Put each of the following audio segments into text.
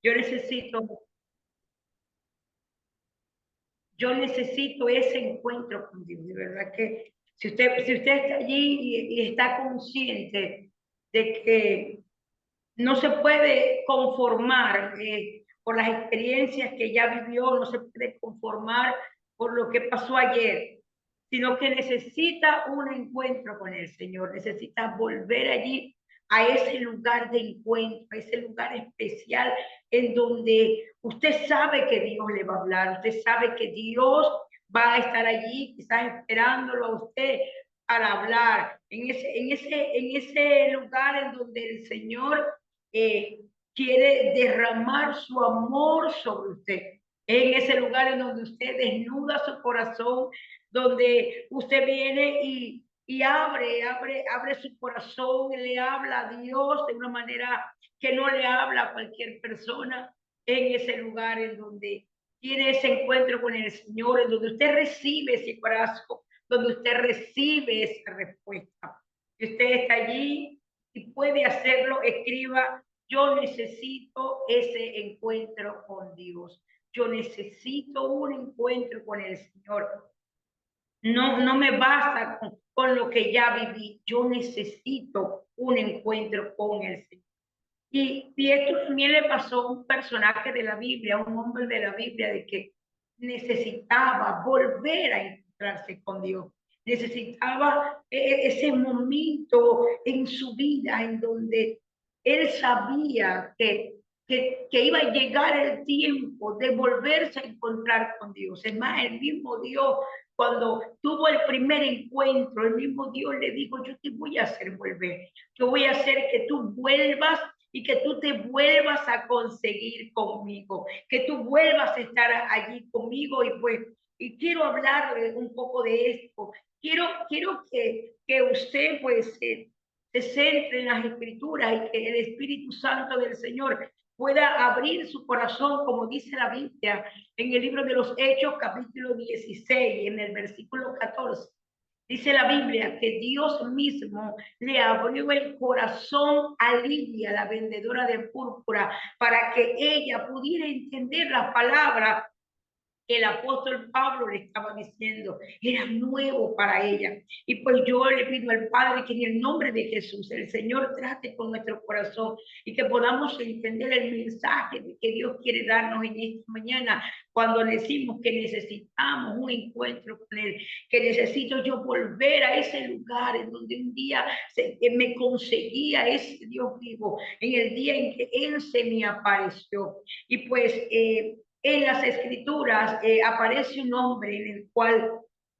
Yo necesito, yo necesito ese encuentro con Dios, de verdad que si usted está allí y está consciente de que no se puede conformar por las experiencias que ya vivió, no se puede conformar por lo que pasó ayer, sino que necesita un encuentro con el Señor, necesita volver allí a ese lugar de encuentro, a ese lugar especial en donde usted sabe que Dios le va a hablar, usted sabe que Dios va a estar allí, quizás esperándolo a usted para hablar, en ese lugar en donde el Señor eh, quiere derramar su amor sobre usted. En ese lugar en donde usted desnuda su corazón, donde usted viene y abre su corazón y le habla a Dios de una manera que no le habla a cualquier persona, en ese lugar en donde tiene ese encuentro con el Señor, en donde usted recibe ese corazón, donde usted recibe esa respuesta. Si usted está allí y puede hacerlo, escriba: yo necesito ese encuentro con Dios. Yo necesito un encuentro con el Señor. No me basta con lo que ya viví. Yo necesito un encuentro con el Señor. Y esto también le pasó a un personaje de la Biblia, a un hombre de la Biblia, de que necesitaba volver a encontrarse con Dios. Necesitaba ese momento en su vida en donde él sabía que iba a llegar el tiempo de volverse a encontrar con Dios. Es más, el mismo Dios, cuando tuvo el primer encuentro, el mismo Dios le dijo: yo te voy a hacer volver, yo voy a hacer que tú vuelvas y que tú te vuelvas a conseguir conmigo, que tú vuelvas a estar allí conmigo. Y pues, y quiero hablarle un poco de esto. Quiero que usted pues se centre en las escrituras y que el Espíritu Santo del Señor pueda abrir su corazón, como dice la Biblia en el libro de los Hechos, capítulo 16, en el versículo 14. Dice la Biblia que Dios mismo le abrió el corazón a Lidia, la vendedora de púrpura, para que ella pudiera entender la palabra que el apóstol Pablo le estaba diciendo. Era nuevo para ella. Y pues yo le pido al Padre que en el nombre de Jesús el Señor trate con nuestro corazón y que podamos entender el mensaje que Dios quiere darnos en esta mañana, cuando decimos que necesitamos un encuentro con Él, que necesito yo volver a ese lugar en donde un día me conseguía ese Dios vivo, en el día en que Él se me apareció. Y pues en las escrituras aparece un hombre en el cual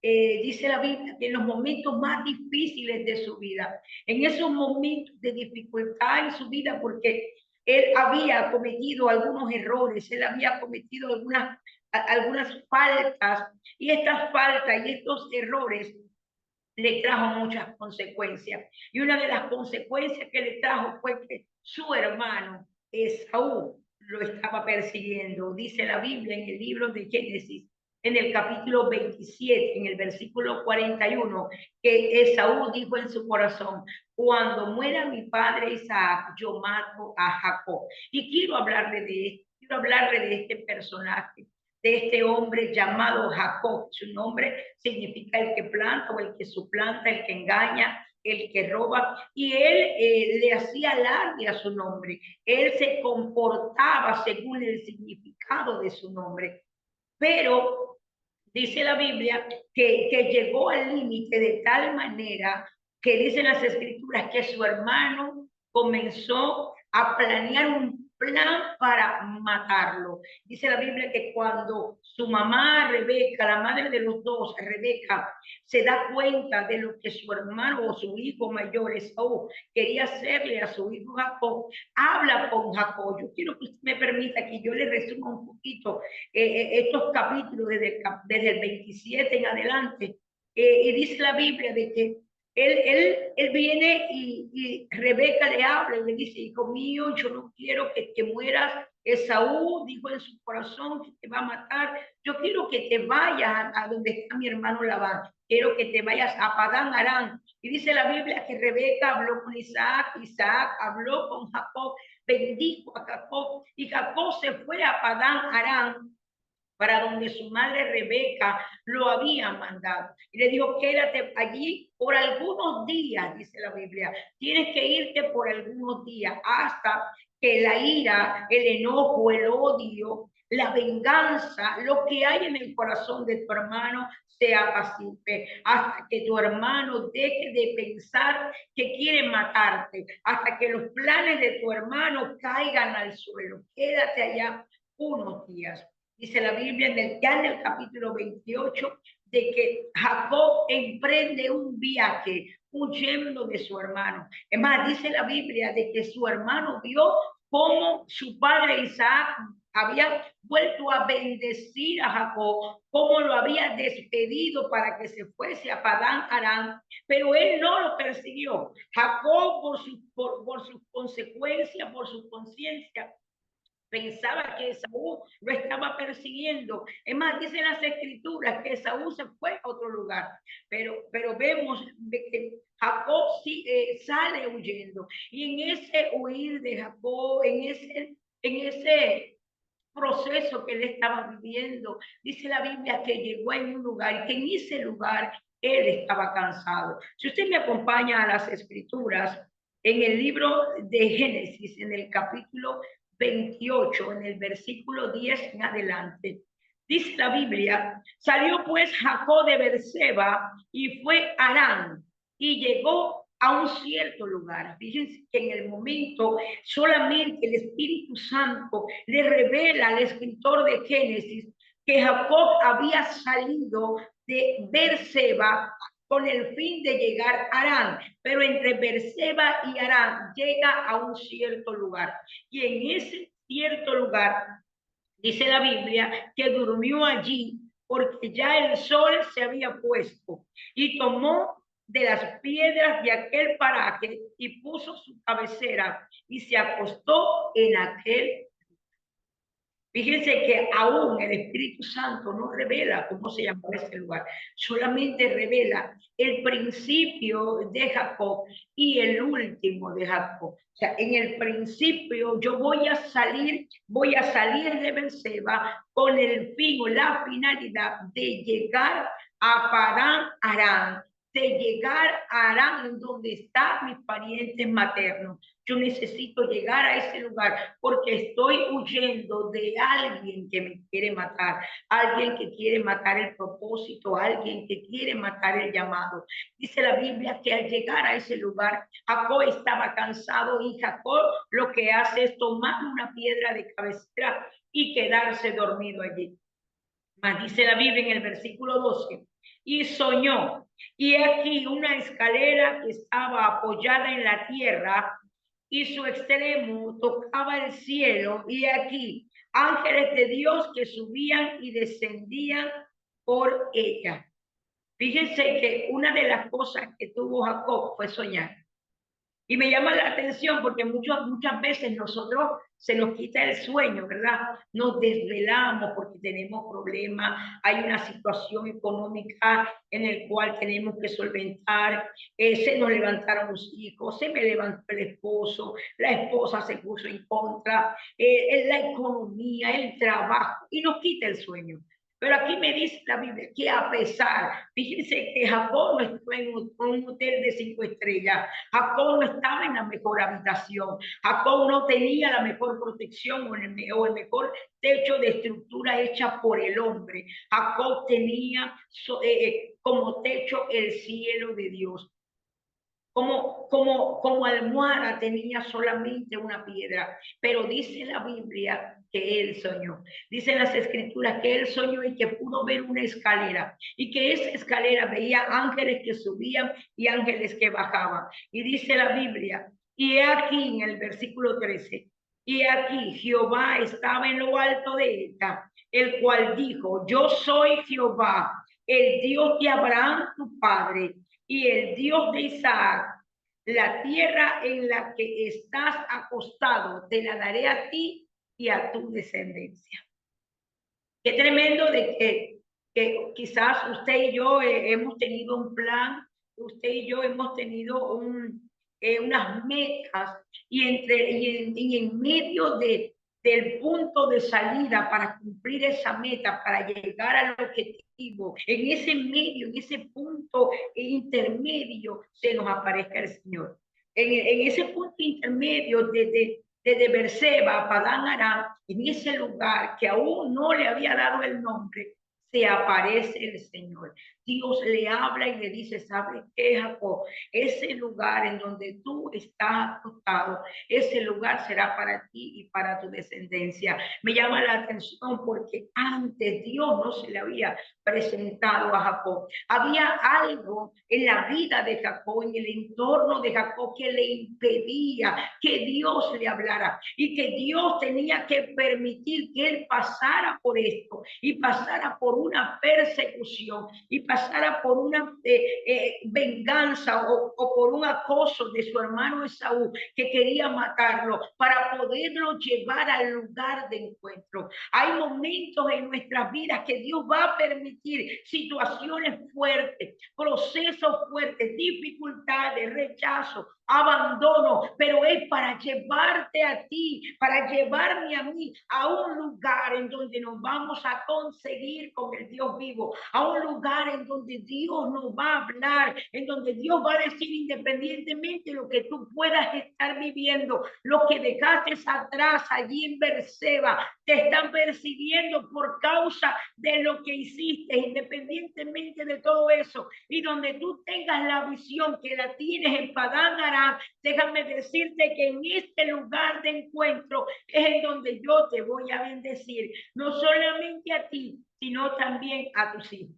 dice la Biblia que en los momentos más difíciles de su vida, en esos momentos de dificultad en su vida, porque él había cometido algunos errores, él había cometido algunas faltas, y estas faltas y estos errores le trajo muchas consecuencias. Y una de las consecuencias que le trajo fue que su hermano Esaú lo estaba persiguiendo. Dice la Biblia en el libro de Génesis, en el capítulo 27, en el versículo 41, que Esaú dijo en su corazón: cuando muera mi padre Isaac, yo mato a Jacob. Y quiero hablarle de este personaje, de este hombre llamado Jacob. Su nombre significa el que planta o el que suplanta, el que engaña, el que roba. Y él le hacía alarde a su nombre. Él se comportaba según el significado de su nombre. Pero dice la Biblia que llegó al límite de tal manera que dicen las escrituras que su hermano comenzó a planear un plan para matarlo. Dice la Biblia que cuando su mamá Rebeca, la madre de los dos, Rebeca, se da cuenta de lo que su hermano o su hijo mayor Esaú quería hacerle a su hijo Jacob, habla con Jacob. Yo quiero que usted me permita que yo le resuma un poquito estos capítulos desde el 27 en adelante. Y dice la Biblia de que él viene y Rebeca le habla y le dice: hijo mío, yo no quiero que mueras. Esaú dijo en su corazón que te va a matar. Yo quiero que te vayas a donde está mi hermano Labán. Quiero que te vayas a Padán Aram. Y dice la Biblia que Rebeca habló con Isaac, Isaac habló con Jacob. bendijo a Jacob, y Jacob se fue a Padán Aram, para donde su madre Rebeca lo había mandado. Y le dijo, quédate allí por algunos días, dice la Biblia. Tienes que irte por algunos días hasta que la ira, el enojo, el odio, la venganza, lo que hay en el corazón de tu hermano se apacigue, hasta que tu hermano deje de pensar que quiere matarte, hasta que los planes de tu hermano caigan al suelo. Quédate allá unos días. Dice la Biblia ya en el capítulo 28 de que Jacob emprende un viaje huyendo de su hermano. Es más, dice la Biblia de que su hermano vio cómo su padre Isaac había vuelto a bendecir a Jacob, cómo lo había despedido para que se fuese a Padán Aram, pero él no lo persiguió. Jacob, por sus consecuencias, por su conciencia, pensaba que Esaú lo estaba persiguiendo. Es más, dicen las escrituras que Esaú se fue a otro lugar, pero vemos que Jacob sí, sale huyendo. Y en ese huir de Jacob, en ese proceso que él estaba viviendo, dice la Biblia que llegó en un lugar y que en ese lugar él estaba cansado. Si usted me acompaña a las escrituras, en el libro de Génesis, en el capítulo 28, en el versículo 10 en adelante, dice la Biblia, salió pues Jacob de Beerseba y fue a Harán y llegó a un cierto lugar. Fíjense que en el momento solamente el Espíritu Santo le revela al escritor de Génesis que Jacob había salido de Beerseba con el fin de llegar a Harán, pero entre Beerseba y Harán llega a un cierto lugar. Y en ese cierto lugar, dice la Biblia, que durmió allí porque ya el sol se había puesto y tomó de las piedras de aquel paraje y puso su cabecera y se acostó en aquel. Fíjense que aún el Espíritu Santo no revela cómo se llamó ese lugar, solamente revela el principio de Jacob y el último de Jacob. O sea, en el principio yo voy a salir de Beerseba con el fin o la finalidad de llegar a Padán Aram, de llegar a Harán, donde están mis parientes maternos. Yo necesito llegar a ese lugar porque estoy huyendo de alguien que me quiere matar, alguien que quiere matar el propósito, alguien que quiere matar el llamado. Dice la Biblia que al llegar a ese lugar, Jacob estaba cansado y Jacob lo que hace es tomar una piedra de cabecera y quedarse dormido allí. Mas dice la Biblia en el versículo 12, y soñó, y aquí una escalera que estaba apoyada en la tierra y su extremo tocaba el cielo, y aquí ángeles de Dios que subían y descendían por ella. Fíjense que una de las cosas que tuvo Jacob fue soñar. Y me llama la atención porque muchas veces nosotros se nos quita el sueño, ¿verdad? Nos desvelamos porque tenemos problemas, hay una situación económica en el cual tenemos que solventar, se nos levantaron los hijos, se me levantó el esposo, la esposa se puso en contra, la economía, el trabajo, y nos quita el sueño. Pero aquí me dice la Biblia que a pesar, fíjense que Jacob no estuvo en un hotel de 5 estrellas, Jacob no estaba en la mejor habitación, Jacob no tenía la mejor protección o el mejor techo de estructura hecha por el hombre. Jacob tenía como techo el cielo de Dios. Como almohada tenía solamente una piedra, pero dice la Biblia que él soñó. Dicen las escrituras que él soñó y que pudo ver una escalera y que esa escalera veía ángeles que subían y ángeles que bajaban. Y dice la Biblia, y he aquí en el versículo 13, y aquí Jehová estaba en lo alto de ella, el cual dijo, yo soy Jehová, el Dios de Abraham tu padre y el Dios de Isaac. La tierra en la que estás acostado te la daré a ti y a tu descendencia. Qué tremendo de que quizás usted y yo hemos tenido un plan, usted y yo hemos tenido unas metas y en medio del punto de salida para cumplir esa meta, para llegar al objetivo, en ese medio, en ese punto intermedio, se nos aparezca el Señor. En ese punto intermedio desde Berseba a Padán Aram, en ese lugar que aún no le había dado el nombre, se aparece el Señor. Dios le habla y le dice, ¿sabes qué, Jacob? Ese lugar en donde tú estás acostado, ese lugar será para ti y para tu descendencia. Me llama la atención porque antes Dios no se le había presentado a Jacob. Había algo en la vida de Jacob, en el entorno de Jacob, que le impedía que Dios le hablara y que Dios tenía que permitir que él pasara por esto y pasara por una persecución y pasara por una venganza o por un acoso de su hermano Esaú que quería matarlo para poderlo llevar al lugar de encuentro. Hay momentos en nuestras vidas que Dios va a permitir situaciones fuertes, procesos fuertes, dificultades, rechazo, abandono, pero es para llevarte a ti, para llevarme a mí a un lugar en donde nos vamos a conseguir con el Dios vivo, a un lugar en donde Dios nos va a hablar, en donde Dios va a decir independientemente de lo que tú puedas estar viviendo, lo que dejaste atrás allí en Berseba, te están persiguiendo por causa de lo que hiciste, independientemente de todo eso, y donde tú tengas la visión que la tienes en Padán Aram, déjame decirte que en este lugar de encuentro es en donde yo te voy a bendecir, no solamente a ti, sino también a tus hijos.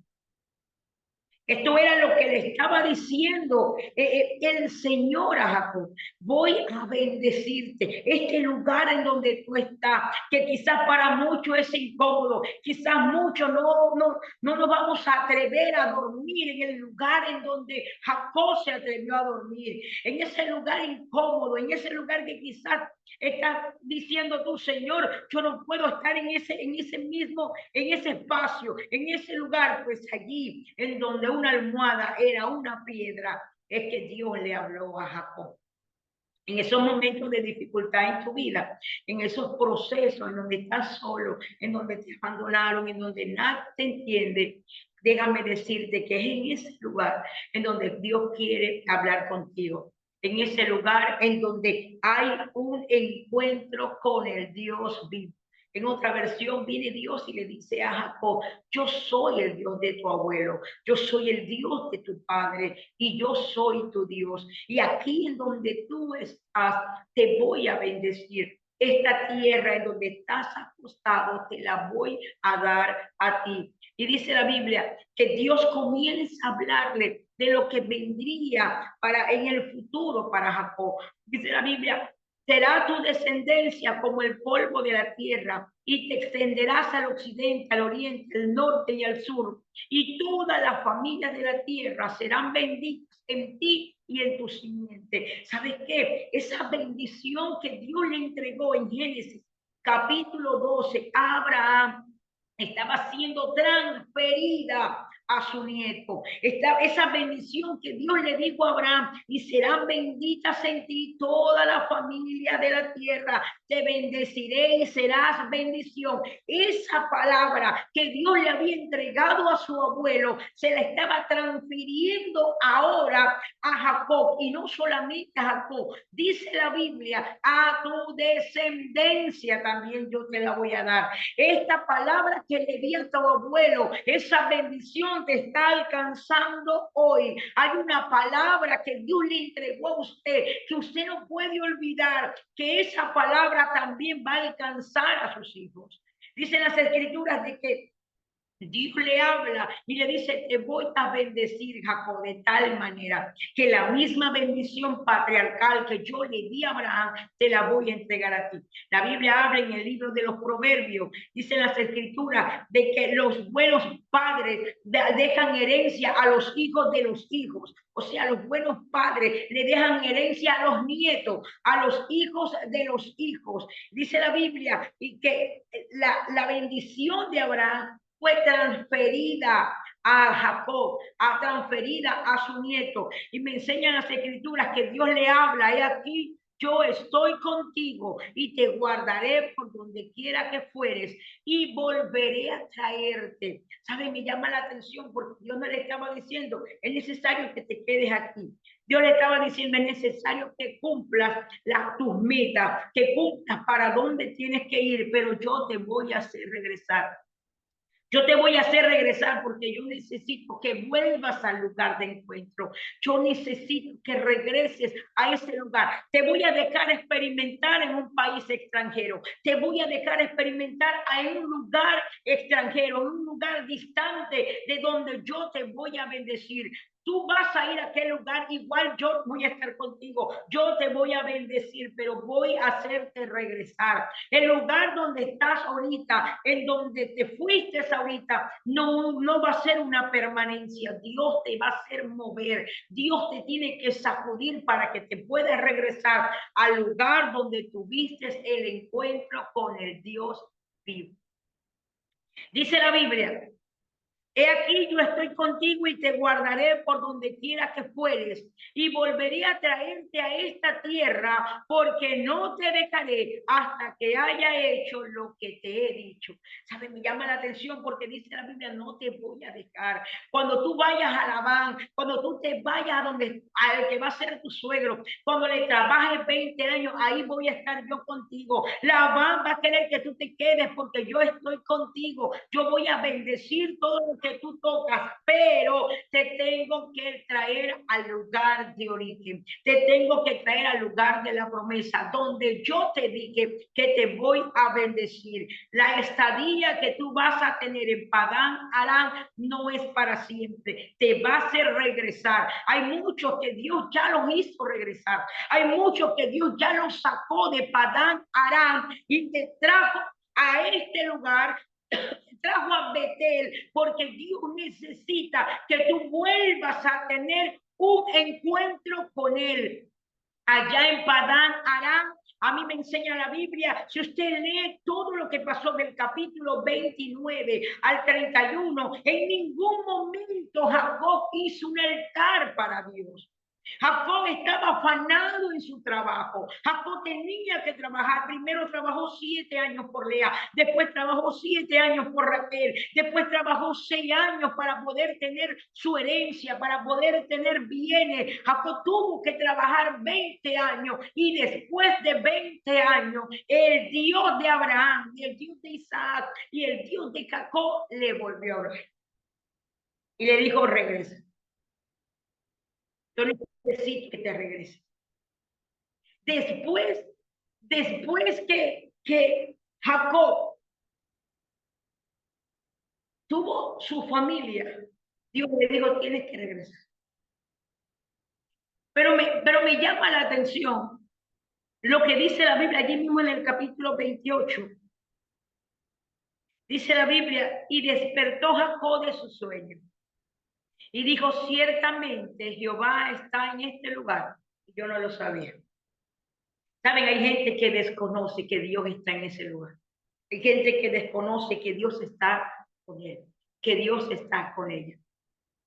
Esto era lo que le estaba diciendo el Señor a Jacob. Voy a bendecirte. Este lugar en donde tú estás, que quizás para muchos es incómodo, quizás muchos no nos vamos a atrever a dormir en el lugar en donde Jacob se atrevió a dormir. En ese lugar incómodo, en ese lugar que quizás estás diciendo tú, Señor, yo no puedo estar en ese espacio, en ese lugar, pues allí en donde una almohada era una piedra, es que Dios le habló a Jacob. En esos momentos de dificultad en tu vida, en esos procesos en donde estás solo, en donde te abandonaron, en donde nadie te entiende, déjame decirte que es en ese lugar en donde Dios quiere hablar contigo. En ese lugar en donde hay un encuentro con el Dios vivo. En otra versión viene Dios y le dice a Jacob, yo soy el Dios de tu abuelo, yo soy el Dios de tu padre y yo soy tu Dios. Y aquí en donde tú estás, te voy a bendecir. Esta tierra en donde estás acostado, te la voy a dar a ti. Y dice la Biblia que Dios comienza a hablarle de lo que vendría en el futuro para Jacob. Dice la Biblia, será tu descendencia como el polvo de la tierra, y te extenderás al occidente, al oriente, al norte y al sur, y todas las familias de la tierra serán benditas en ti y en tu simiente. ¿Sabes qué? Esa bendición que Dios le entregó en Génesis capítulo 12 a Abraham estaba siendo transferida a su nieto. Esa bendición que Dios le dijo a Abraham, y serán benditas en ti toda la familia de la tierra, te bendeciré y serás bendición. Esa palabra que Dios le había entregado a su abuelo, se la estaba transfiriendo ahora a Jacob, y no solamente a Jacob, dice la Biblia, a tu descendencia también yo te la voy a dar. Esta palabra que le di a tu abuelo, esa bendición te está alcanzando hoy. Hay una palabra que Dios le entregó a usted, que usted no puede olvidar, que esa palabra también va a alcanzar a sus hijos. Dicen las escrituras de que Dios le habla y le dice, te voy a bendecir, Jacob, de tal manera que la misma bendición patriarcal que yo le di a Abraham, te la voy a entregar a ti. La Biblia habla en el libro de los Proverbios, dice las escrituras, de que los buenos padres dejan herencia a los hijos de los hijos. O sea, los buenos padres le dejan herencia a los nietos, a los hijos de los hijos. Dice la Biblia y que la bendición de Abraham fue transferida a Jacob, a transferida a su nieto. Y me enseñan las escrituras que Dios le habla, he aquí, yo estoy contigo y te guardaré por donde quiera que fueres y volveré a traerte. ¿Sabe? Me llama la atención porque Dios no le estaba diciendo, es necesario que te quedes aquí. Dios le estaba diciendo, es necesario que cumplas tus metas, que cumplas para dónde tienes que ir, pero yo te voy a hacer regresar. Yo te voy a hacer regresar porque yo necesito que vuelvas al lugar de encuentro. Yo necesito que regreses a ese lugar. Te voy a dejar experimentar en un país extranjero. Te voy a dejar experimentar en un lugar extranjero, en un lugar distante de donde yo te voy a bendecir. Tú vas a ir a aquel lugar, igual yo voy a estar contigo. Yo te voy a bendecir, pero voy a hacerte regresar. El lugar donde estás ahorita, en donde te fuiste ahorita, no va a ser una permanencia. Dios te va a hacer mover. Dios te tiene que sacudir para que te puedas regresar al lugar donde tuviste el encuentro con el Dios vivo. Dice la Biblia, he aquí yo estoy contigo y te guardaré por donde quiera que fueres y volveré a traerte a esta tierra porque no te dejaré hasta que haya hecho lo que te he dicho. ¿Sabes? Me llama la atención porque dice la Biblia, no te voy a dejar. Cuando tú vayas a Labán, cuando tú te vayas a donde al que va a ser tu suegro, cuando le trabajes 20 años, ahí voy a estar yo contigo. Labán va a querer que tú te quedes porque yo estoy contigo. Yo voy a bendecir todo lo que tú tocas, pero te tengo que traer al lugar de origen, te tengo que traer al lugar de la promesa, donde yo te dije que te voy a bendecir. La estadía que tú vas a tener en Padán Aram no es para siempre, te va a hacer regresar. Hay muchos que Dios ya los hizo regresar, hay muchos que Dios ya los sacó de Padán Aram y te trajo a este lugar, trajo a Betel, porque Dios necesita que tú vuelvas a tener un encuentro con Él. Allá en Padán Aram, a mí me enseña la Biblia, si usted lee todo lo que pasó del capítulo 29 al 31, en ningún momento Jacob hizo un altar para Dios. Jacob estaba afanado en su trabajo. Jacob tenía que trabajar. Primero trabajó 7 años por Lea, después trabajó 7 años por Raquel, después trabajó 6 años para poder tener su herencia, para poder tener bienes. Jacob tuvo que trabajar 20 años y después de 20 años, el Dios de Abraham y el Dios de Isaac y el Dios de Jacob le volvió a hablar y le dijo: regresa. Yo necesito que te regreses. Después que Jacob tuvo su familia, Dios le dijo: tienes que regresar. Pero me llama la atención lo que dice la Biblia allí mismo en el capítulo 28. Dice la Biblia, y despertó Jacob de su sueño y dijo: ciertamente Jehová está en este lugar. Yo no lo sabía. Saben, hay gente que desconoce que Dios está en ese lugar. Hay gente que desconoce que Dios está con él, que Dios está con ella,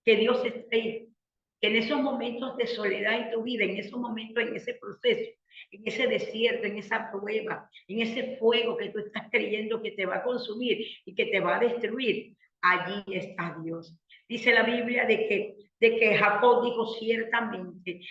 que Dios está ahí, que en esos momentos de soledad en tu vida, en esos momentos, en ese proceso, en ese desierto, en esa prueba, en ese fuego que tú estás creyendo que te va a consumir y que te va a destruir, allí está Dios. Dice la Biblia de que Jacob dijo: ciertamente,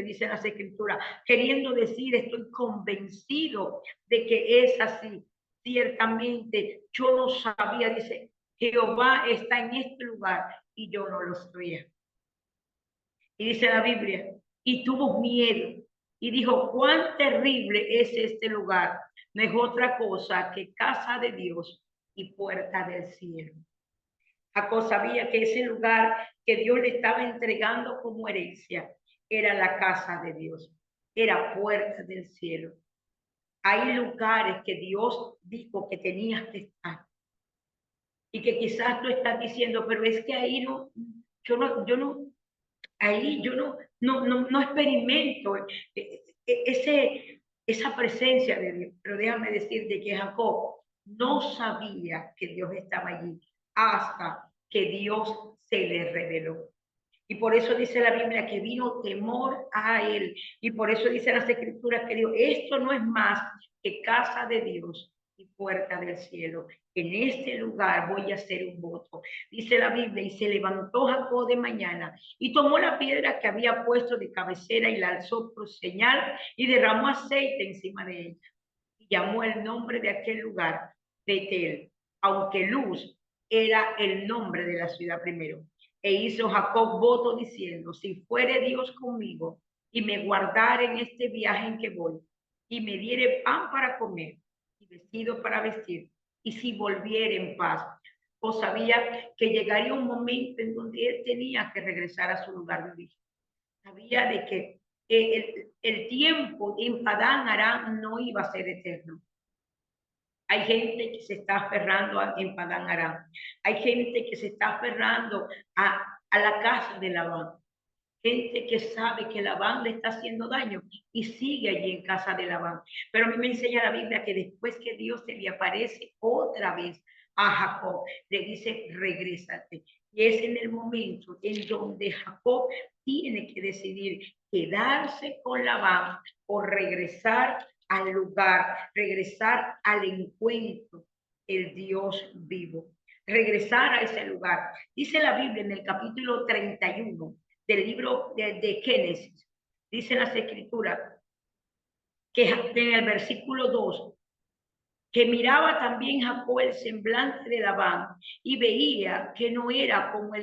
dice las escrituras, queriendo decir, estoy convencido de que es así. Ciertamente, yo no sabía, dice, Jehová está en este lugar y yo no lo sabía. Y dice la Biblia, y tuvo miedo y dijo: cuán terrible es este lugar, no es otra cosa que casa de Dios y puerta del cielo. Jacob sabía que ese lugar que Dios le estaba entregando como herencia era la casa de Dios, era puerta del cielo. Hay lugares que Dios dijo que tenías que estar y que quizás tú estás diciendo: pero es que ahí no, yo no, ahí yo no experimento esa presencia de Dios. Pero déjame decirte que Jacob no sabía que Dios estaba allí hasta que Dios se le reveló. Y por eso dice la Biblia que vino temor a él. Y por eso dice las escrituras que dijo, esto no es más que casa de Dios y puerta del cielo. En este lugar voy a hacer un voto. Dice la Biblia, y se levantó Jacob de mañana y tomó la piedra que había puesto de cabecera y la alzó por señal y derramó aceite encima de ella. Y llamó el nombre de aquel lugar Betel, aunque Luz era el nombre de la ciudad primero. E hizo Jacob voto diciendo, si fuere Dios conmigo y me guardare en este viaje en que voy, y me diere pan para comer y vestido para vestir, y si volviere en paz, pues sabía que llegaría un momento en donde él tenía que regresar a su lugar de origen. Sabía de que el tiempo en Padán Aram no iba a ser eterno. Hay gente que se está aferrando en Padán Aram. Hay gente que se está aferrando a la casa de Labán. Gente que sabe que Labán le está haciendo daño y sigue allí en casa de Labán. Pero a mí me enseña la Biblia que después que Dios se le aparece otra vez a Jacob, le dice, regrésate. Y es en el momento en donde Jacob tiene que decidir quedarse con Labán o regresar al lugar, regresar al encuentro, el Dios vivo, regresar a ese lugar. Dice la Biblia en el capítulo 31 del libro de Génesis, dice las escrituras, que en el versículo 2, que miraba también Jacob el semblante de Labán y veía que no era como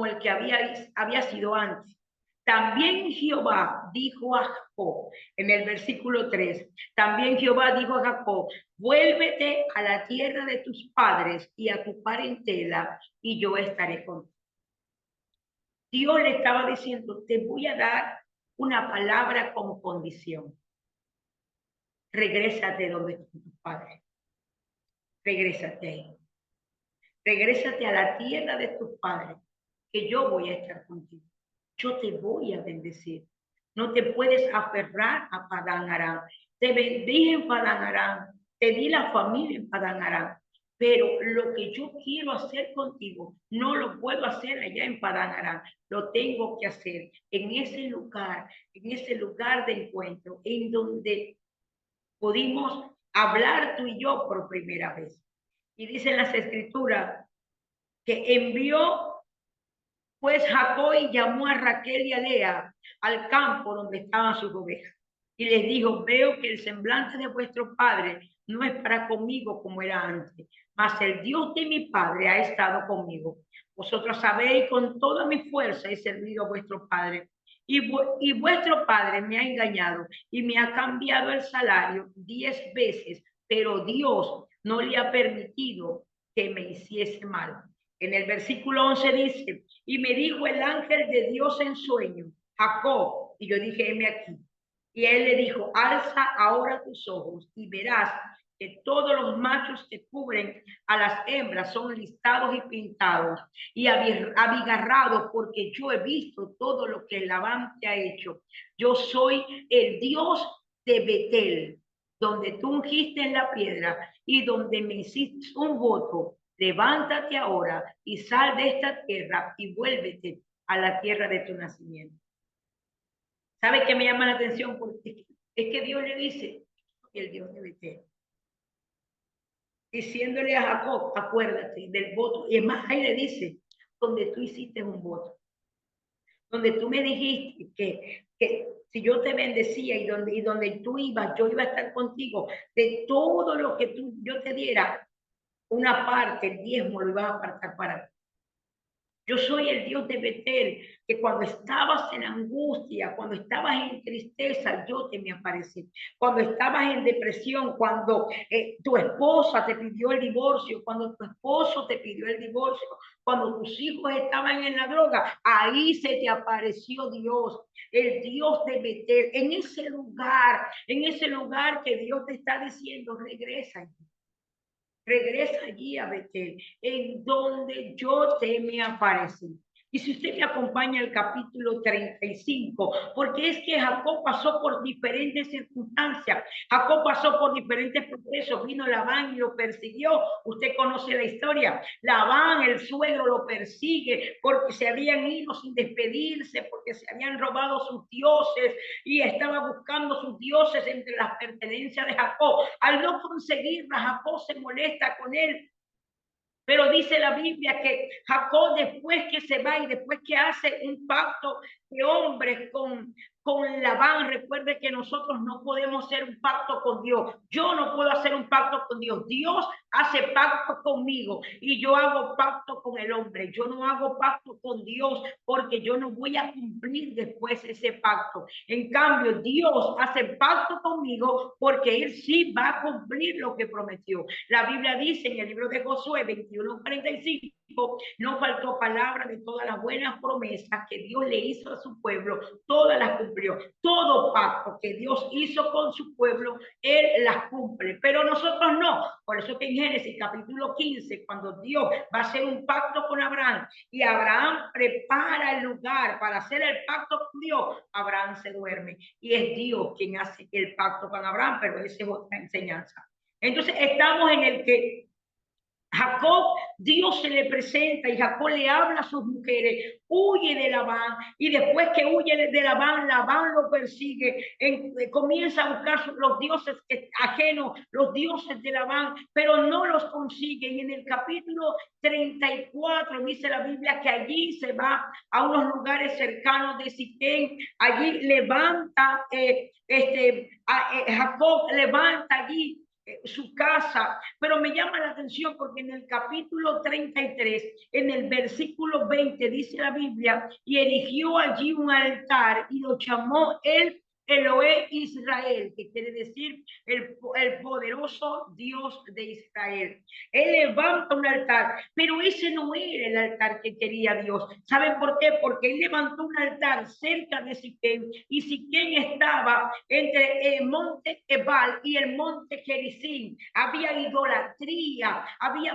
el que había sido antes. También Jehová dijo a Jacob, en el versículo 3, también Jehová dijo a Jacob, vuélvete a la tierra de tus padres y a tu parentela, y yo estaré contigo. Dios le estaba diciendo, te voy a dar una palabra con condición. Regrésate donde están tus padres. Regrésate ahí. Regrésate a la tierra de tus padres, que yo voy a estar contigo. Yo te voy a bendecir. No te puedes aferrar a Padán Aram. Te bendije en Padán Aram. Te di la familia en Padán Aram. Pero lo que yo quiero hacer contigo, no lo puedo hacer allá en Padán Aram. Lo tengo que hacer en ese lugar de encuentro, en donde pudimos hablar tú y yo por primera vez. Y dicen las escrituras que envió pues Jacob llamó a Raquel y a Lea al campo donde estaban sus ovejas. Y les dijo, veo que el semblante de vuestro padre no es para conmigo como era antes, mas el Dios de mi padre ha estado conmigo. Vosotros sabéis, con toda mi fuerza he servido a vuestro padre. Y vuestro padre me ha engañado y me ha cambiado el salario 10 veces, pero Dios no le ha permitido que me hiciese mal. En el versículo 11 dice, y me dijo el ángel de Dios en sueño, Jacob, y yo dije, heme aquí. Y él le dijo, alza ahora tus ojos y verás que todos los machos que cubren a las hembras son listados y pintados y abigarrados, porque yo he visto todo lo que Labán te ha hecho. Yo soy el Dios de Betel, donde tú ungiste en la piedra y donde me hiciste un voto. Levántate ahora y sal de esta tierra y vuélvete a la tierra de tu nacimiento. ¿Sabe qué me llama la atención? Porque es que Dios le dice, el Dios de Betel, diciéndole a Jacob, acuérdate del voto. Y es más, ahí le dice, donde tú hiciste un voto, donde tú me dijiste que si yo te bendecía y donde tú ibas, yo iba a estar contigo, de todo lo que yo te diera, una parte, el diezmo, lo ibas a apartar para ti. Yo soy el Dios de Betel, que cuando estabas en angustia, cuando estabas en tristeza, yo te me aparecí. Cuando estabas en depresión, cuando tu esposa te pidió el divorcio, cuando tu esposo te pidió el divorcio, cuando tus hijos estaban en la droga, ahí se te apareció Dios, el Dios de Betel, en ese lugar que Dios te está diciendo, regresa. Regresa allí a Betel, en donde yo te me aparecí. Y si usted me acompaña al capítulo 35, porque es que Jacob pasó por diferentes circunstancias, Jacob pasó por diferentes procesos, vino Labán y lo persiguió, usted conoce la historia, Labán, el suegro, lo persigue porque se habían ido sin despedirse, porque se habían robado sus dioses y estaba buscando sus dioses entre las pertenencias de Jacob. Al no conseguirlas, Jacob se molesta con él. Pero dice la Biblia que Jacob, después que se va y después que hace un pacto de hombres con Labán, recuerde que nosotros no podemos hacer un pacto con Dios. Yo no puedo hacer un pacto con Dios. Dios hace pacto conmigo y yo hago pacto con el hombre. Yo no hago pacto con Dios porque yo no voy a cumplir después ese pacto. En cambio, Dios hace pacto conmigo porque Él sí va a cumplir lo que prometió. La Biblia dice en el libro de Josué 21:45, no faltó palabra de todas las buenas promesas que Dios le hizo a su pueblo, todas las cumplió. Todo pacto que Dios hizo con su pueblo, Él las cumple, pero nosotros no. Por eso que en Génesis capítulo 15, cuando Dios va a hacer un pacto con Abraham y Abraham prepara el lugar para hacer el pacto con Dios, Abraham se duerme y es Dios quien hace el pacto con Abraham, pero esa es otra enseñanza. Entonces estamos en el que Jacob, Dios se le presenta y Jacob le habla a sus mujeres, huye de Labán y después que huye de Labán, Labán lo persigue, comienza a buscar los dioses ajenos, los dioses de Labán, pero no los consigue. Y en el capítulo 34 dice la Biblia que allí se va a unos lugares cercanos de Siquén, allí levanta, Jacob levanta allí su casa, pero me llama la atención porque en el capítulo 33, en el versículo 20, dice la Biblia, y erigió allí un altar y lo llamó él Eloé Israel, que quiere decir el poderoso Dios de Israel. Él levanta un altar, pero ese no era el altar que quería Dios. ¿Saben por qué? Porque él levantó un altar cerca de Siquén y Siquén estaba entre el monte Ebal y el monte Gerizim. Había idolatría, había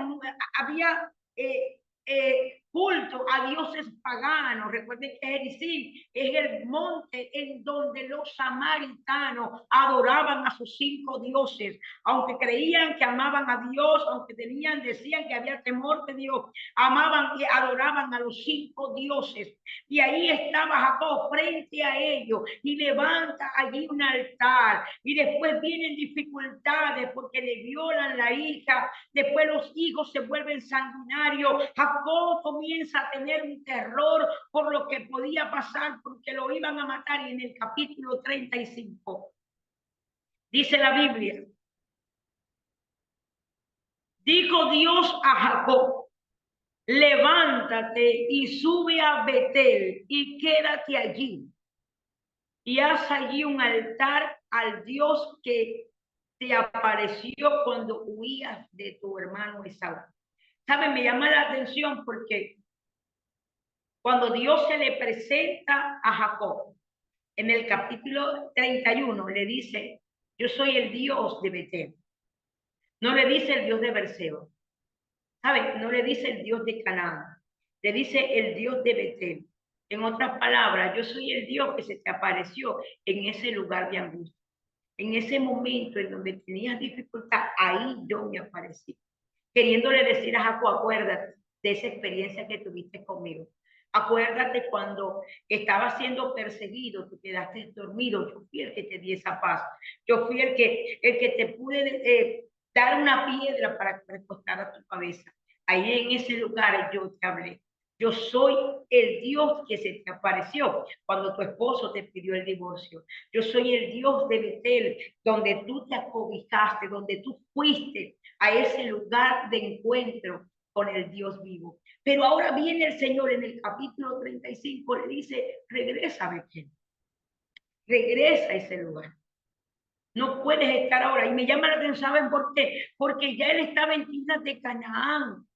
culto a dioses paganos. Recuerden que Gerizim es el monte en donde los samaritanos adoraban a sus 5 dioses, aunque creían que amaban a Dios, aunque decían que había temor de Dios, amaban y adoraban a los 5 dioses. Y ahí estaba Jacob frente a ellos y levanta allí un altar. Y después vienen dificultades porque le violan la hija, después los hijos se vuelven sanguinarios. Jacob comienza a tener un terror por lo que podía pasar porque lo iban a matar. Y en el capítulo 35 dice la Biblia, dijo Dios a Jacob, levántate y sube a Betel y quédate allí y haz allí un altar al Dios que te apareció cuando huías de tu hermano Esaú. ¿Saben? Me llama la atención porque cuando Dios se le presenta a Jacob, en el capítulo 31 le dice, yo soy el Dios de Betel. No le dice el Dios de Berseba. ¿Saben? No le dice el Dios de Canaán. Le dice el Dios de Betel. En otras palabras, yo soy el Dios que se te apareció en ese lugar de angustia. En ese momento en donde tenías dificultad, ahí yo me aparecí. Queriéndole decir a Jacob, acuérdate de esa experiencia que tuviste conmigo. Acuérdate cuando estabas siendo perseguido, tú quedaste dormido, yo fui el que te di esa paz. Yo fui el que te pude dar una piedra para recostar a tu cabeza. Ahí en ese lugar yo te hablé. Yo soy el Dios que se te apareció cuando tu esposo te pidió el divorcio. Yo soy el Dios de Betel, donde tú te acobijaste, donde tú fuiste a ese lugar de encuentro con el Dios vivo. Pero ahora viene el Señor en el capítulo 35, le dice, regresa a Betel, regresa a ese lugar. No puedes estar ahora. Y me llama la atención, ¿saben por qué? Porque ya él estaba en tierras de Canaán.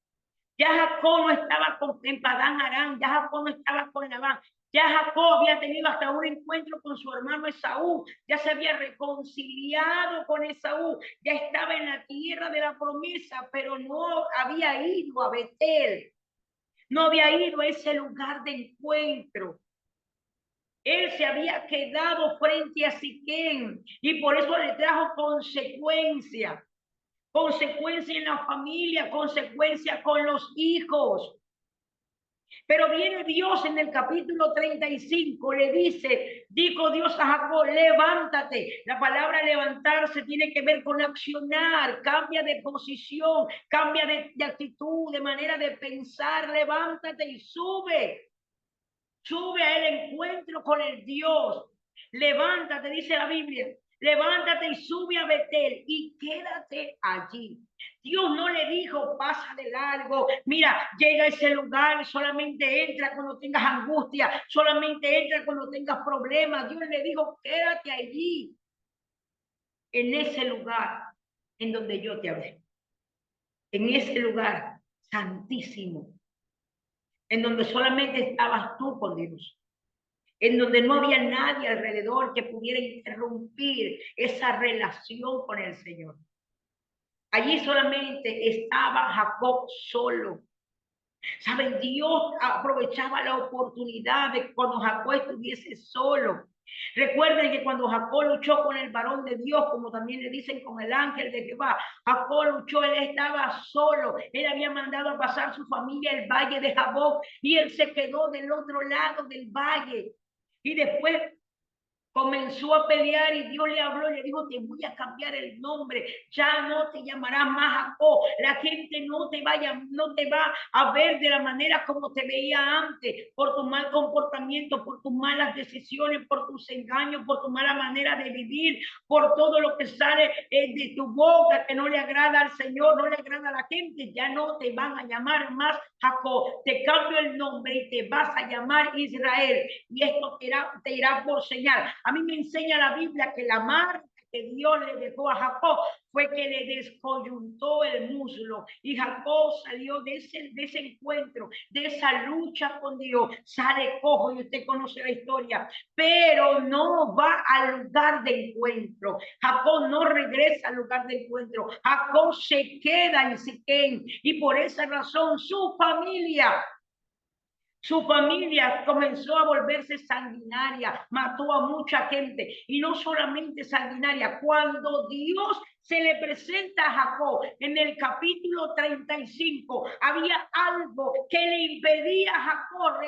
Ya Jacob no estaba en Padán Aram, ya Jacob no estaba con Labán. Ya Jacob había tenido hasta un encuentro con su hermano Esaú, ya se había reconciliado con Esaú, ya estaba en la tierra de la promesa, pero no había ido a Betel. no había ido a ese lugar de encuentro. Él se había quedado frente a Siquén y por eso le trajo consecuencia. Consecuencia en la familia, consecuencia con los hijos. Pero viene Dios en el capítulo 35, le dice, dijo Dios a Jacob, levántate. La palabra levantarse tiene que ver con accionar, cambia de posición, cambia de actitud, de manera de pensar, levántate y sube. Sube al encuentro con el Dios. Levántate, dice la Biblia. Levántate y sube a Betel y quédate allí. Dios no le dijo, pasa de largo, mira, llega a ese lugar, solamente entra cuando tengas angustia, solamente entra cuando tengas problemas. Dios le dijo, quédate allí, en ese lugar en donde yo te hablé, en ese lugar santísimo, en donde solamente estabas tú con Dios, en donde no había nadie alrededor que pudiera interrumpir esa relación con el Señor. Allí solamente estaba Jacob solo. ¿Saben? Dios aprovechaba la oportunidad de cuando Jacob estuviese solo. Recuerden que cuando Jacob luchó con el varón de Dios, como también le dicen con el ángel de Jehová, Jacob luchó, él estaba solo, él había mandado a pasar su familia el valle de Jaboc y él se quedó del otro lado del valle. Y después comenzó a pelear y Dios le habló y le dijo, te voy a cambiar el nombre, ya no te llamarás más Jacob, la gente no te va a ver de la manera como te veía antes, por tu mal comportamiento, por tus malas decisiones, por tus engaños, por tu mala manera de vivir, por todo lo que sale de tu boca que no le agrada al Señor, no le agrada a la gente, ya no te van a llamar más Jacob, te cambio el nombre y te vas a llamar Israel, y esto te irá por señal. A mí me enseña la Biblia que la marca que Dios le dejó a Jacob fue que le descoyuntó el muslo y Jacob salió de ese encuentro, de esa lucha con Dios, sale cojo y usted conoce la historia, pero no va al lugar de encuentro. Jacob no regresa al lugar de encuentro. Jacob se queda en Siquén y por esa razón su familia comenzó a volverse sanguinaria, mató a mucha gente y no solamente sanguinaria. Cuando Dios se le presenta a Jacob en el capítulo 35, había algo que le impedía a Jacob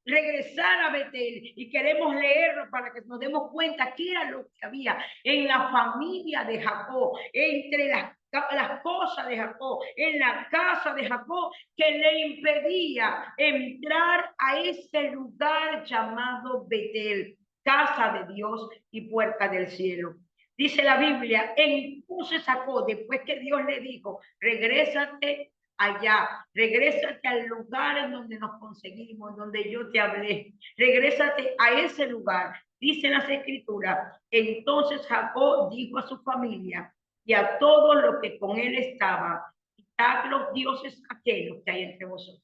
regresar a Betel, y queremos leerlo para que nos demos cuenta qué era lo que había en la familia de Jacob, entre las cosas de Jacob, en la casa de Jacob, que le impedía entrar a ese lugar llamado Betel, casa de Dios y puerta del cielo. Dice la Biblia, entonces Jacob, después que Dios le dijo, regrésate allá, regrésate al lugar en donde nos conseguimos, en donde yo te hablé, regrésate a ese lugar. Dice las escrituras, entonces Jacob dijo a su familia y a todos los que con él estaban, quitad los dioses aquellos que hay entre vosotros.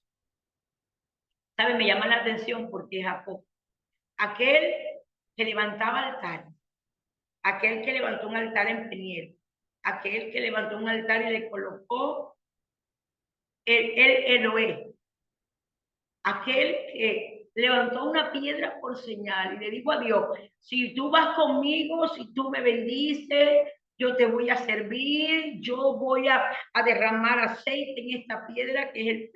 ¿Sabe? Me llama la atención porque Jacob, aquel que levantaba altares, aquel que levantó un altar en Peniel, aquel que levantó un altar y le colocó el Eloé, aquel que levantó una piedra por señal y le dijo a Dios, si tú vas conmigo, si tú me bendices, yo te voy a servir, yo voy a derramar aceite en esta piedra que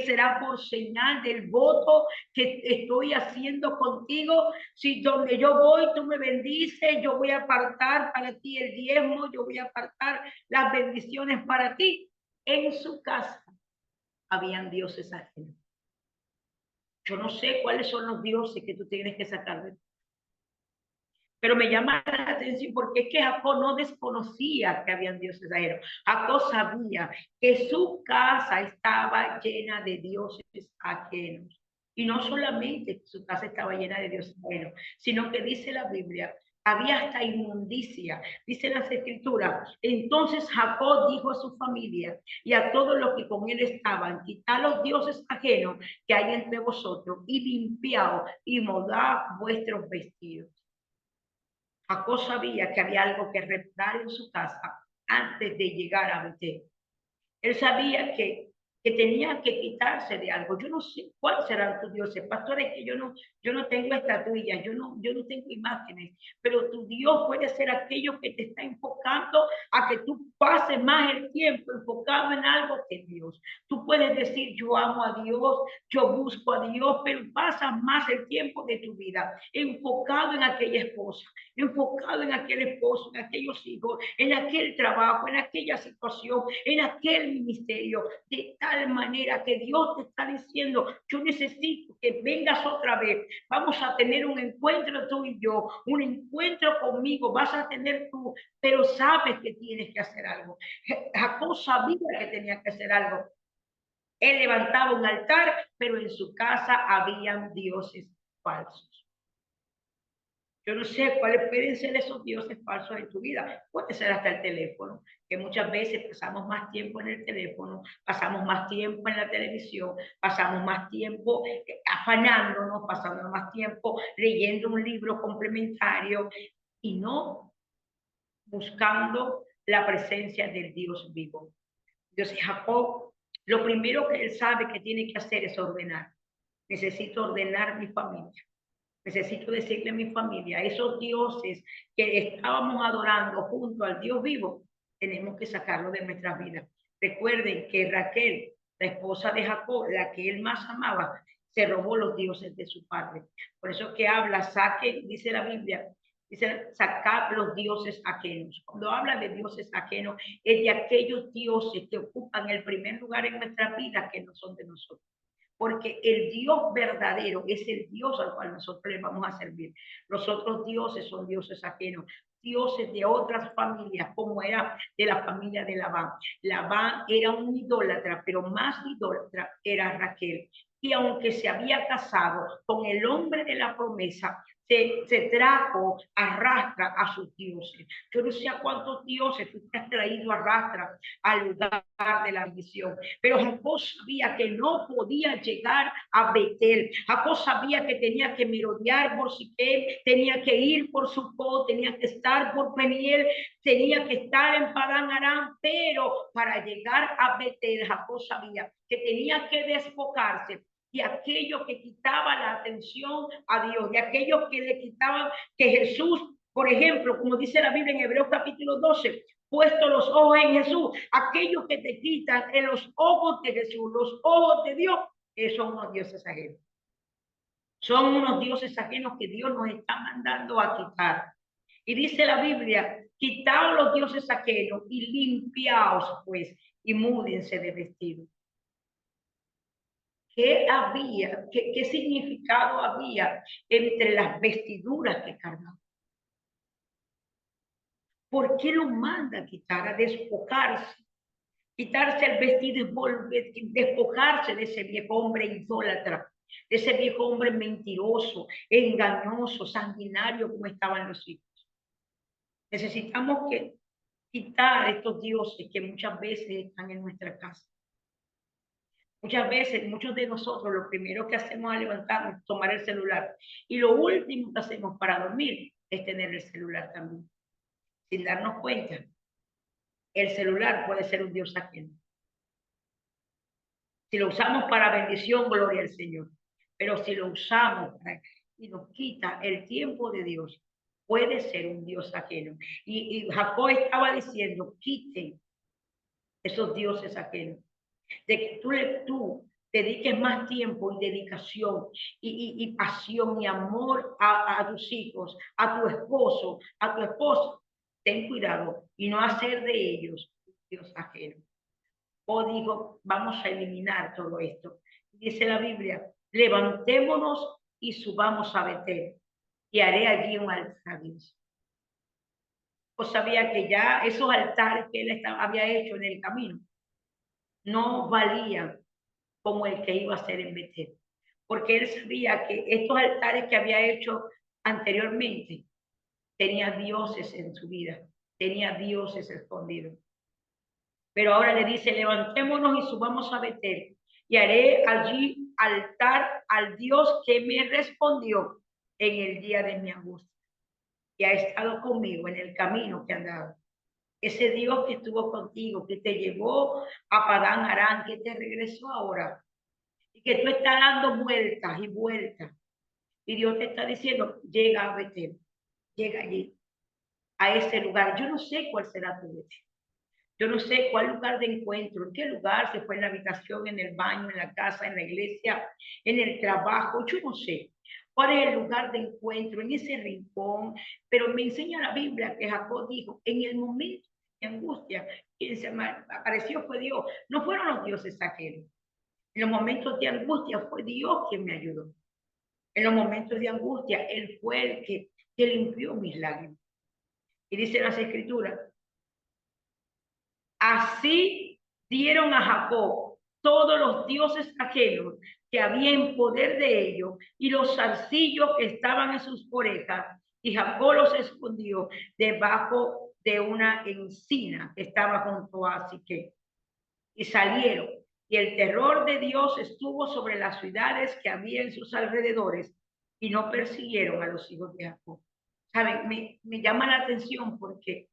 será por señal del voto que estoy haciendo contigo. Si donde yo voy tú me bendices, yo voy a apartar para ti el diezmo, yo voy a apartar las bendiciones para ti. En su casa habían dioses ajenos. Yo no sé cuáles son los dioses que tú tienes que sacar de ti, pero me llama la atención porque es que Jacob no desconocía que habían dioses ajenos. Jacob sabía que su casa estaba llena de dioses ajenos. Y no solamente su casa estaba llena de dioses ajenos, sino que dice la Biblia, había hasta inmundicia. Dice las escrituras, entonces Jacob dijo a su familia y a todos los que con él estaban, quitad los dioses ajenos que hay entre vosotros y limpiad y modad vuestros vestidos. Jacob sabía que había algo que reparar en su casa antes de llegar a Betel. Él sabía que que tenían que quitarse de algo. Yo no sé cuáles serán tus dioses, pastores, que yo no tengo estatuillas, yo no tengo imágenes, pero tu Dios puede ser aquello que te está enfocando a que tú pases más el tiempo enfocado en algo que Dios. Tú puedes decir, yo amo a Dios, yo busco a Dios, pero pasas más el tiempo de tu vida enfocado en aquella esposa, enfocado en aquel esposo, en aquellos hijos, en aquel trabajo, en aquella situación, en aquel ministerio, de tal manera que Dios te está diciendo, yo necesito que vengas otra vez, vamos a tener un encuentro tú y yo, un encuentro conmigo, vas a tener tú, pero sabes que tienes que hacer algo. Jacob sabía que tenía que hacer algo. Él levantaba un altar, pero en su casa habían dioses falsos. Yo no sé cuáles pueden ser esos dioses falsos en tu vida. Puede ser hasta el teléfono, que muchas veces pasamos más tiempo en el teléfono, pasamos más tiempo en la televisión, pasamos más tiempo afanándonos, pasando más tiempo leyendo un libro complementario y no buscando la presencia del Dios vivo. Entonces Jacob, lo primero que él sabe que tiene que hacer es ordenar. Necesito ordenar mi familia. Necesito decirle a mi familia, esos dioses que estábamos adorando junto al Dios vivo, tenemos que sacarlo de nuestras vidas. Recuerden que Raquel, la esposa de Jacob, la que él más amaba, se robó los dioses de su padre. Por eso que habla, saque, dice la Biblia, dice, sacar los dioses ajenos. Cuando habla de dioses ajenos, es de aquellos dioses que ocupan el primer lugar en nuestra vida que no son de nosotros, porque el Dios verdadero es el Dios al cual nosotros le vamos a servir. Los otros dioses son dioses ajenos, dioses de otras familias, como era de la familia de Labán. Labán era un idólatra, pero más idólatra era Raquel. Y aunque se había casado con el hombre de la promesa, se trajo, arrastra a sus dioses. Yo no sé a cuántos dioses tú te has traído arrastra al lugar de la visión, pero Jacob sabía que no podía llegar a Betel. Jacob sabía que tenía que merodear por Siquem, tenía que ir por Sucot, tenía que estar por Peniel, tenía que estar en Padán Aram, pero para llegar a Betel, Jacob sabía que tenía que despojarse de aquello que quitaba la atención a Dios, de aquello que le quitaban, que Jesús, por ejemplo, como dice la Biblia en Hebreos capítulo 12, puesto los ojos en Jesús, aquellos que te quitan en los ojos de Jesús, los ojos de Dios, son unos dioses ajenos. Son unos dioses ajenos que Dios nos está mandando a quitar. Y dice la Biblia, quitaos los dioses ajenos y limpiaos pues y múdense de vestido. ¿Qué había? ¿Qué significado había entre las vestiduras que cargaban? ¿Por qué lo manda a quitar, a despojarse? Quitarse el vestido y volver, despojarse de ese viejo hombre idólatra, de ese viejo hombre mentiroso, engañoso, sanguinario como estaban los hijos. Necesitamos que quitar estos dioses que muchas veces están en nuestra casa. Muchas veces, muchos de nosotros, lo primero que hacemos al levantarnos es tomar el celular. Y lo último que hacemos para dormir es tener el celular también. Sin darnos cuenta, el celular puede ser un dios ajeno. Si lo usamos para bendición, gloria al Señor. Pero si lo usamos y nos quita el tiempo de Dios, puede ser un dios ajeno. Y Jacob estaba diciendo, quiten esos dioses ajenos. De que tú dediques más tiempo y dedicación y pasión y amor a tus hijos, a tu esposo, a tu esposa. Ten cuidado y no hacer de ellos un dios ajeno. O digo, vamos a eliminar todo esto. Dice la Biblia, levantémonos y subamos a Betel y haré allí un altar a Dios. O sabía que ya esos altares que él había hecho en el camino no valían como el que iba a hacer en Betel. Porque él sabía que estos altares que había hecho anteriormente tenía dioses en su vida, tenía dioses escondidos. Pero ahora le dice, levantémonos y subamos a Betel y haré allí altar al Dios que me respondió en el día de mi angustia y ha estado conmigo en el camino que andaba. ese Dios que estuvo contigo, que te llevó a Padán Aram, que te regresó ahora, y que tú estás dando vueltas y vueltas. Y Dios te está diciendo, llega a Betel, llega allí, a ese lugar. Yo no sé cuál será tu Betel. Yo no sé cuál lugar de encuentro, en qué lugar, se fue en la habitación, en el baño, en la casa, en la iglesia, en el trabajo, yo no sé cuál es el lugar de encuentro, en ese rincón, pero me enseña la Biblia que Jacob dijo, en el momento de angustia, quien se apareció fue Dios, no fueron los dioses ajenos. En los momentos de angustia fue Dios quien me ayudó. En los momentos de angustia, Él fue el que limpió mis lágrimas. Y dice las Escrituras, así dieron a Jacob todos los dioses ajenos que había en poder de ellos y los zarcillos que estaban en sus orejas. Y Jacob los escondió debajo de una encina que estaba junto a Siquem. Y salieron. Y el terror de Dios estuvo sobre las ciudades que había en sus alrededores y no persiguieron a los hijos de Jacob. ¿Saben? Me llama la atención porque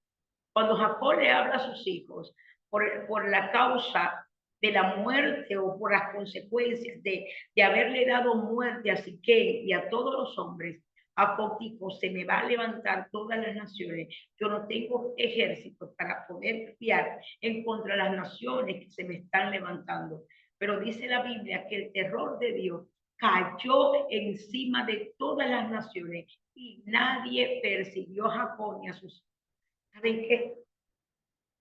cuando Jacob le habla a sus hijos por la causa de la muerte o por las consecuencias de haberle dado muerte a Siquem y a todos los hombres, Jacob dijo, se me va a levantar todas las naciones. Yo no tengo ejército para poder pelear en contra de las naciones que se me están levantando. Pero dice la Biblia que el terror de Dios cayó encima de todas las naciones y nadie persiguió a Jacob ni a sus hijos. ¿Saben qué?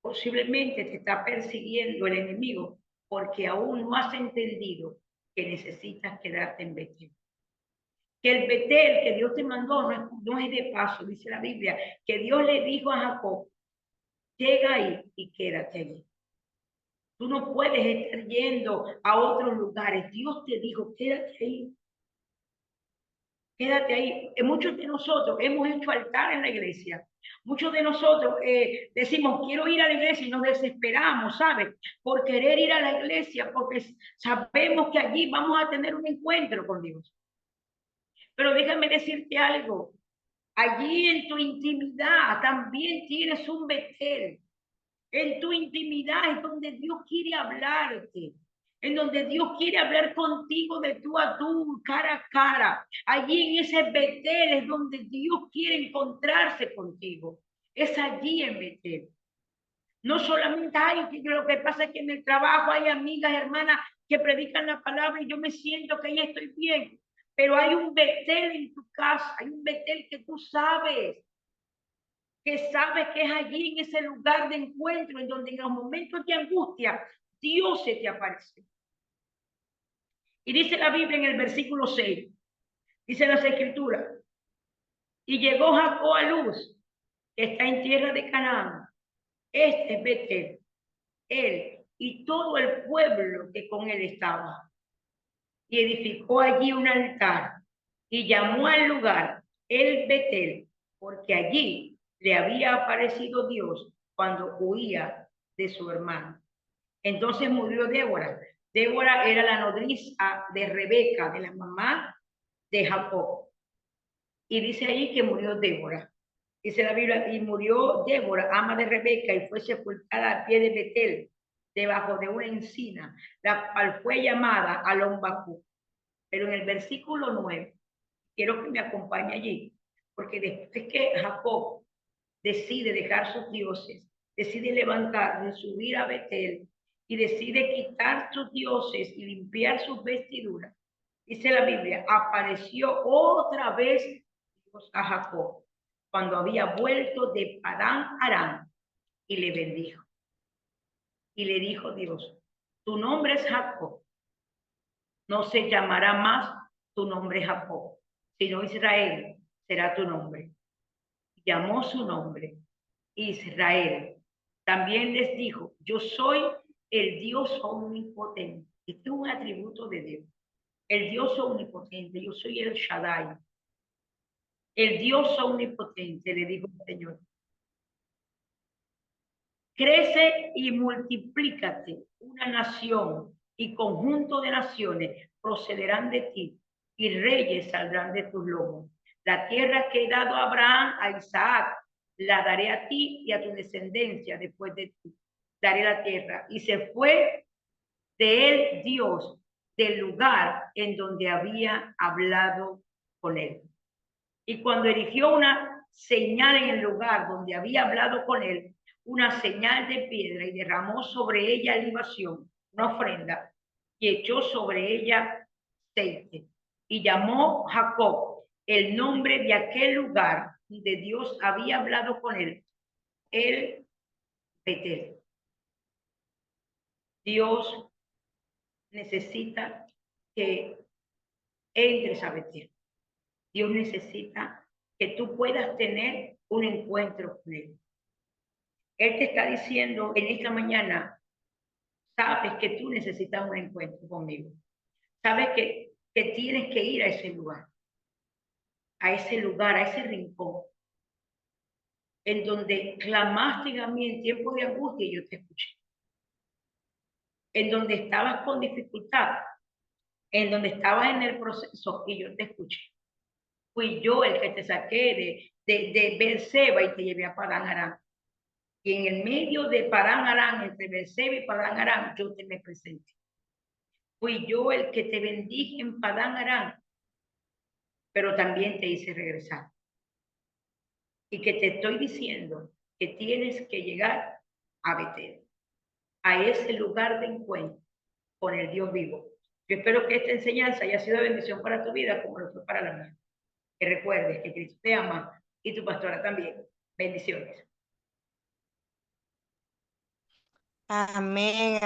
Posiblemente te está persiguiendo el enemigo porque aún no has entendido que necesitas quedarte en Betel. Que el Betel que Dios te mandó no es de paso, dice la Biblia, que Dios le dijo a Jacob, llega ahí y quédate allí. Tú no puedes estar yendo a otros lugares. Dios te dijo, quédate ahí. Quédate ahí. Muchos de nosotros hemos hecho altar en la iglesia. Muchos de nosotros decimos, quiero ir a la iglesia y nos desesperamos, ¿sabes? Por querer ir a la iglesia, porque sabemos que allí vamos a tener un encuentro con Dios. Pero déjame decirte algo. Allí en tu intimidad también tienes un Betel. En tu intimidad es donde Dios quiere hablarte, en donde Dios quiere hablar contigo de tú a tú, cara a cara. Allí en ese Betel es donde Dios quiere encontrarse contigo. Es allí en Betel. No solamente hay, lo que pasa es que en el trabajo hay amigas, hermanas que predican la palabra y yo me siento que ya estoy bien. Pero hay un Betel en tu casa, hay un Betel que tú sabes que es allí en ese lugar de encuentro, en donde en los momentos de angustia Dios se te aparece. Y dice la Biblia en el versículo 6, dice las Escrituras, y llegó Jacob a Luz, que está en tierra de Canaán. Este es Betel, él y todo el pueblo que con él estaba. Y edificó allí un altar y llamó al lugar el Betel, porque allí le había aparecido Dios cuando huía de su hermano. Entonces murió Débora. Débora era la nodriza de Rebeca, de la mamá de Jacob. Y dice ahí que murió Débora. Dice la Biblia, y murió Débora, ama de Rebeca, y fue sepultada al pie de Betel, debajo de una encina, la cual fue llamada Alon-Bakú. Pero en el versículo 9, quiero que me acompañe allí, porque después que Jacob decide dejar sus dioses, decide levantarse, subir a Betel y decide quitar sus dioses y limpiar sus vestiduras, dice la Biblia, apareció otra vez Dios a Jacob cuando había vuelto de Padán Aram y le bendijo. Y le dijo Dios, tu nombre es Jacob, no se llamará más tu nombre Jacob, sino Israel será tu nombre. Llamó su nombre Israel. También les dijo, yo soy el Dios omnipotente. Este es un atributo de Dios. El Dios omnipotente, yo soy el Shaddai. El Dios omnipotente, le dijo el Señor. Crece y multiplícate, una nación y conjunto de naciones procederán de ti y reyes saldrán de tus lomos. La tierra que he dado a Abraham, a Isaac la daré a ti y a tu descendencia después de ti. Daré la tierra. Y se fue de él Dios del lugar en donde había hablado con él. Y cuando erigió una señal en el lugar donde había hablado con él, una señal de piedra, y derramó sobre ella libación, una ofrenda, y echó sobre ella aceite. Y llamó Jacob el nombre de aquel lugar donde Dios había hablado con él, el Betel. Dios necesita que entres a Betel. Dios necesita que tú puedas tener un encuentro con Él. Él te está diciendo en esta mañana, sabes que tú necesitas un encuentro conmigo. Sabes que tienes que ir a ese lugar, a ese rincón, en donde clamaste a mí en tiempo de angustia y yo te escuché. En donde estabas con dificultad, en donde estabas en el proceso y yo te escuché. Fui yo el que te saqué de Beerseba y te llevé a Padán Aram. Y en el medio de Padán Aram, entre Beerseba y Padán Aram, yo te me presenté. Fui yo el que te bendije en Padán Aram, pero también te hice regresar. Y que te estoy diciendo que tienes que llegar a Betel, a ese lugar de encuentro con el Dios vivo. Yo espero que esta enseñanza haya sido de bendición para tu vida como lo fue para la mía. Que recuerdes que Cristo te ama y tu pastora también. Bendiciones. Amén.